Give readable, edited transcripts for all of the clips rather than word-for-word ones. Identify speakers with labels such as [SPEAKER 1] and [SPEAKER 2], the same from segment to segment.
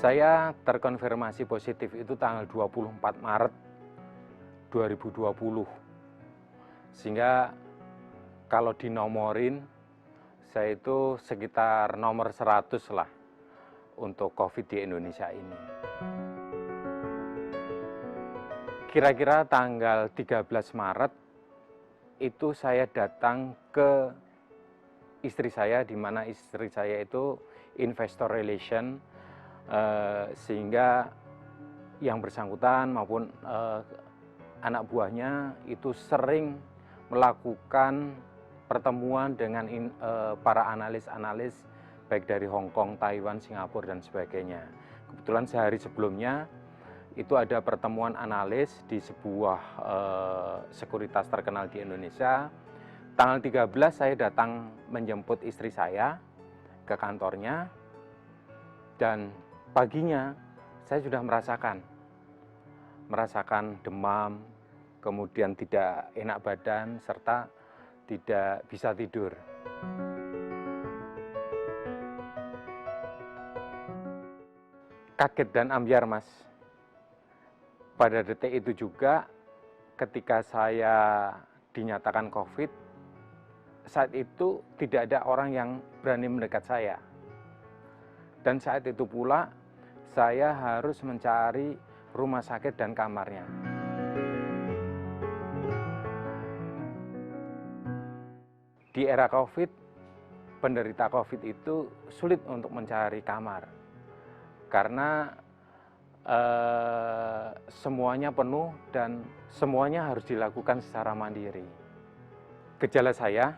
[SPEAKER 1] Saya terkonfirmasi positif itu tanggal 24 Maret 2020. Sehingga kalau dinomorin, saya itu sekitar nomor 100 lah untuk COVID di Indonesia ini. Kira-kira tanggal 13 Maret itu saya datang ke istri saya, di mana istri saya itu investor relation, sehingga yang bersangkutan maupun anak buahnya itu sering melakukan pertemuan dengan para analis-analis baik dari Hong Kong, Taiwan, Singapura, dan sebagainya. Kebetulan sehari sebelumnya itu ada pertemuan analis di sebuah sekuritas terkenal di Indonesia. Tanggal 13 saya datang menjemput istri saya ke kantornya, dan paginya saya sudah merasakan demam, kemudian tidak enak badan, serta tidak bisa tidur. Kaget dan ambyar, Mas. Pada detik itu juga ketika saya dinyatakan COVID, saat itu tidak ada orang yang berani mendekat saya. Dan saat itu pula saya harus mencari rumah sakit dan kamarnya. Di era COVID, penderita COVID itu sulit untuk mencari kamar karena semuanya penuh dan semuanya harus dilakukan secara mandiri. Gejala saya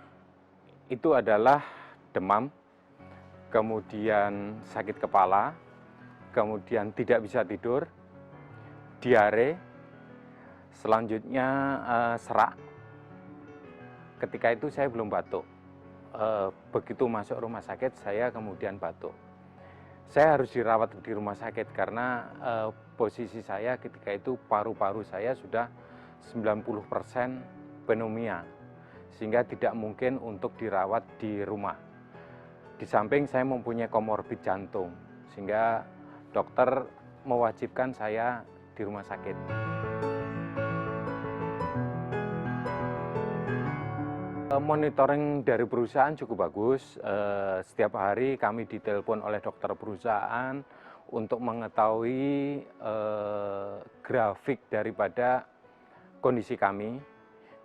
[SPEAKER 1] itu adalah demam, kemudian sakit kepala, kemudian tidak bisa tidur, diare, selanjutnya serak. Ketika itu saya belum batuk. Begitu masuk rumah sakit, saya kemudian batuk. Saya harus dirawat di rumah sakit karena posisi saya ketika itu paru-paru saya sudah 90% pneumonia, sehingga tidak mungkin untuk dirawat di rumah. Di samping saya mempunyai komorbid jantung, sehingga dokter mewajibkan saya di rumah sakit. Monitoring dari perusahaan cukup bagus. Setiap hari kami ditelepon oleh dokter perusahaan untuk mengetahui grafik daripada kondisi kami.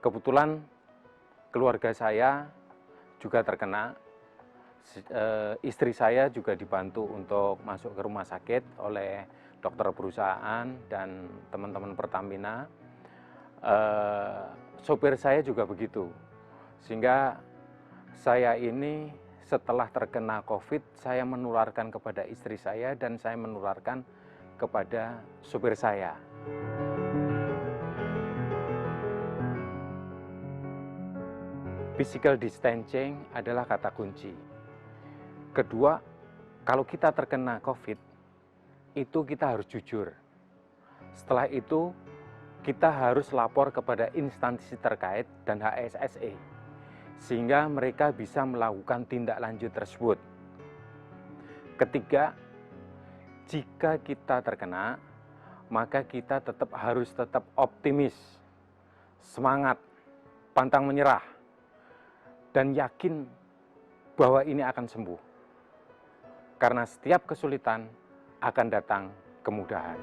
[SPEAKER 1] Kebetulan keluarga saya juga terkena. Istri saya juga dibantu untuk masuk ke rumah sakit oleh dokter perusahaan dan teman-teman Pertamina. Sopir saya juga begitu. Sehingga saya ini setelah terkena COVID, saya menularkan kepada istri saya dan saya menularkan kepada supir saya. Physical distancing adalah kata kunci. Kedua, kalau kita terkena COVID, itu kita harus jujur. Setelah itu, kita harus lapor kepada instansi terkait dan HSSE. Sehingga mereka bisa melakukan tindak lanjut tersebut. Ketiga, jika kita terkena, maka kita harus tetap optimis, semangat, pantang menyerah, dan yakin bahwa ini akan sembuh. Karena setiap kesulitan akan datang kemudahan.